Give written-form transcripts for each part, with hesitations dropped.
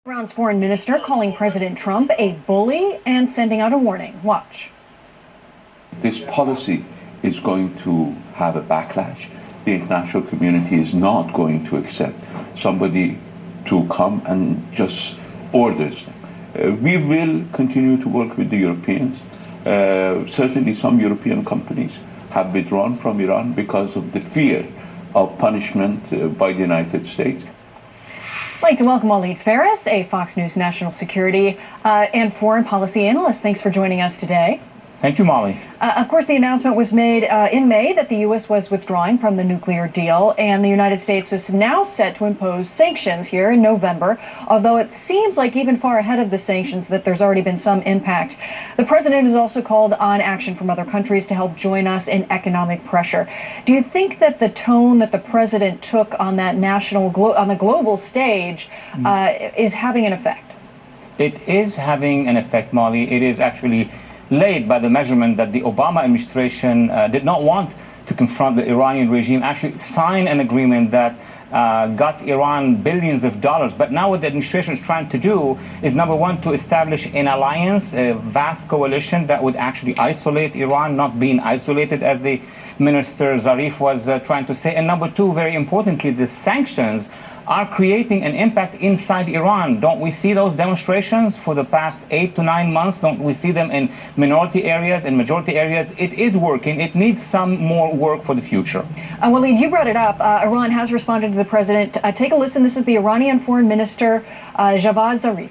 Iran's foreign minister calling President Trump a bully and sending out a warning. Watch. This policy is going to have a backlash. The international community is not going to accept somebody to come and just orders them. We will continue to work with the Europeans. Certainly some European companies have withdrawn from Iran because of the fear of punishment by the United States. I'd like to welcome Waleed Phares, a Fox News national security and foreign policy analyst. Thanks for joining us today. Thank you, Molly. Of course, the announcement was made in May that the U.S. was withdrawing from the nuclear deal, and the United States is now set to impose sanctions here in November, although it seems like even far ahead of the sanctions that there's already been some impact. The president has also called on action from other countries to help join us in economic pressure. Do you think that the tone that the president took on that on the global stage is having an effect? It is having an effect, Molly. It is actually laid by the measurement that the Obama administration did not want to confront the Iranian regime, actually sign an agreement that got Iran billions of dollars. But now what the administration is trying to do is, number one, to establish an alliance, a vast coalition that would actually isolate Iran, not being isolated as the Minister Zarif was trying to say. And number two, very importantly, the sanctions are creating an impact inside Iran. Don't we see those demonstrations for the past 8 to 9 months? Don't we see them in minority areas and majority areas? It is working. It needs some more work for the future. Waleed, you brought it up. Iran has responded to the president. Take a listen. This is the Iranian Foreign Minister, Javad Zarif.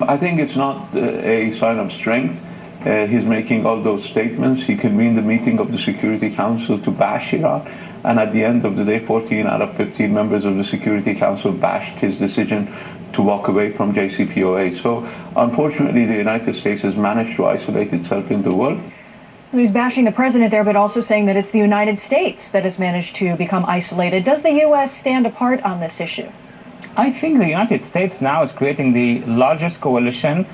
I think it's not a sign of strength. He's making all those statements. He convened the meeting of the Security Council to bash Iran. And at the end of the day, 14 out of 15 members of the Security Council bashed his decision to walk away from JCPOA. So unfortunately, the United States has managed to isolate itself in the world. He's bashing the president there, but also saying that it's the United States that has managed to become isolated. Does the U.S. stand apart on this issue? I think the United States now is creating the largest coalition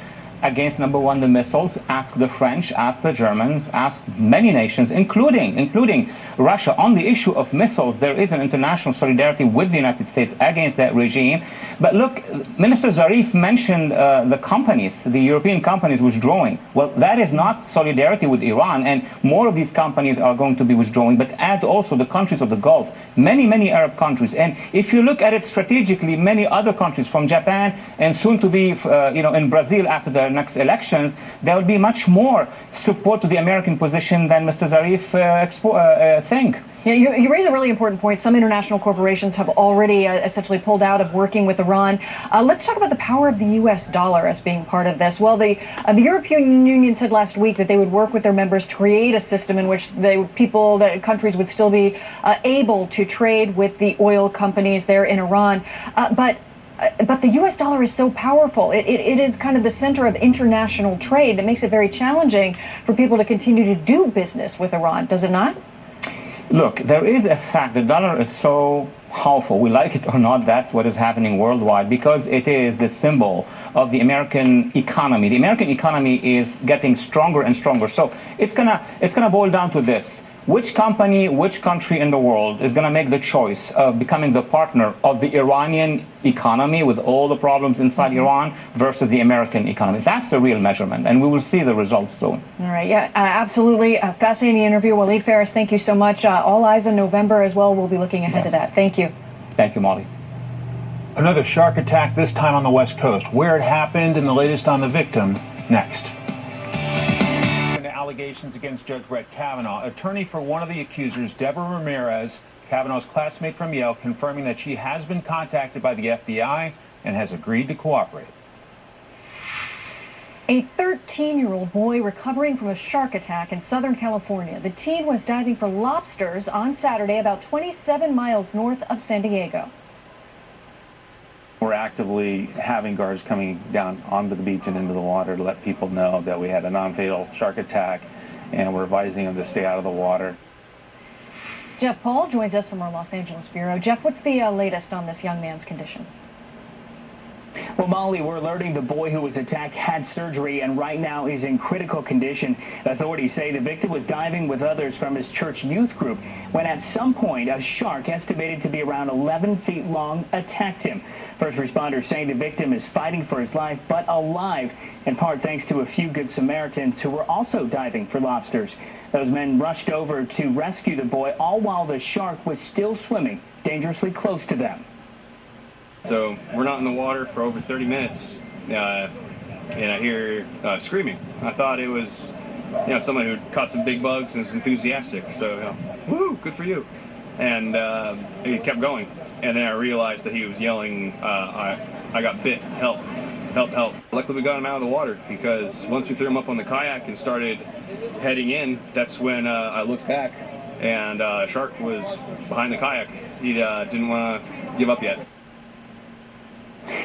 against, number one, the missiles. Ask the French, ask the Germans, ask many nations, including Russia. On the issue of missiles, there is an international solidarity with the United States against that regime. But look, Minister Zarif mentioned the companies, the European companies withdrawing. Well, that is not solidarity with Iran, and more of these companies are going to be withdrawing, but add also the countries of the Gulf, many Arab countries. And if you look at it strategically, many other countries, from Japan and soon to be in Brazil after the next elections, there will be much more support to the American position than Mr. Zarif think. Yeah, you raise a really important point. Some international corporations have already essentially pulled out of working with Iran. Let's talk about the power of the U.S. dollar as being part of this. Well, the European Union said last week that they would work with their members to create a system in which countries would still be able to trade with the oil companies there in Iran. But the U.S. dollar is so powerful. It is kind of the center of international trade. That makes it very challenging for people to continue to do business with Iran, does it not? Look, there is a fact. The dollar is so powerful. We like it or not, that's what is happening worldwide, because it is the symbol of the American economy. The American economy is getting stronger and stronger. So it's gonna boil down to this. Which company, which country in the world is going to make the choice of becoming the partner of the Iranian economy with all the problems inside Iran versus the American economy? That's the real measurement, and we will see the results soon. All right. Yeah, absolutely. A fascinating interview. Waleed Phares, thank you so much. All eyes on November as well. We'll be looking ahead to that. Thank you. Thank you, Molly. Another shark attack, this time on the West Coast. Where it happened and the latest on the victim, next. Allegations against Judge Brett Kavanaugh. Attorney for one of the accusers, Deborah Ramirez, Kavanaugh's classmate from Yale, confirming that she has been contacted by the FBI and has agreed to cooperate. A 13-year-old boy recovering from a shark attack in Southern California. The teen was diving for lobsters on Saturday about 27 miles north of San Diego. We're actively having guards coming down onto the beach and into the water to let people know that we had a non-fatal shark attack, and we're advising them to stay out of the water. Jeff Paul joins us from our Los Angeles bureau. Jeff, what's the latest on this young man's condition? Well, Molly, we're alerting the boy who was attacked had surgery and right now is in critical condition. Authorities say the victim was diving with others from his church youth group when at some point a shark estimated to be around 11 feet long attacked him. First responders say the victim is fighting for his life but alive, in part thanks to a few good Samaritans who were also diving for lobsters. Those men rushed over to rescue the boy, all while the shark was still swimming dangerously close to them. So we're not in the water for over 30 minutes, and I hear screaming. I thought it was, someone who caught some big bugs and was enthusiastic. So, woo, good for you. And he kept going. And then I realized that he was yelling, I got bit, help, help, help. Luckily we got him out of the water, because once we threw him up on the kayak and started heading in, that's when I looked back and a shark was behind the kayak. He didn't want to give up yet.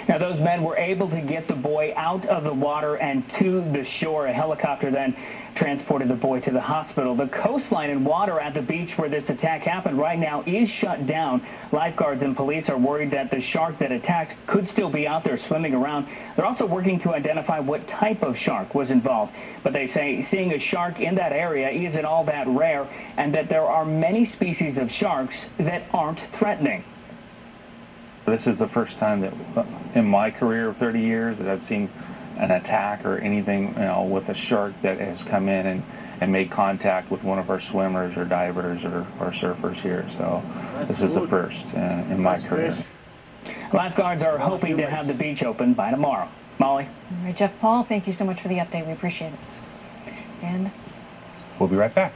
Now, those men were able to get the boy out of the water and to the shore. A helicopter then transported the boy to the hospital. The coastline and water at the beach where this attack happened right now is shut down. Lifeguards and police are worried that the shark that attacked could still be out there swimming around. They're also working to identify what type of shark was involved. But they say seeing a shark in that area isn't all that rare, and that there are many species of sharks that aren't threatening. This is the first time that in my career of 30 years that I've seen an attack or anything, with a shark that has come in and made contact with one of our swimmers or divers or surfers here. So this is the first in my career. Lifeguards are hoping to have the beach open by tomorrow. Molly? All right, Jeff Paul, thank you so much for the update. We appreciate it. And We'll be right back.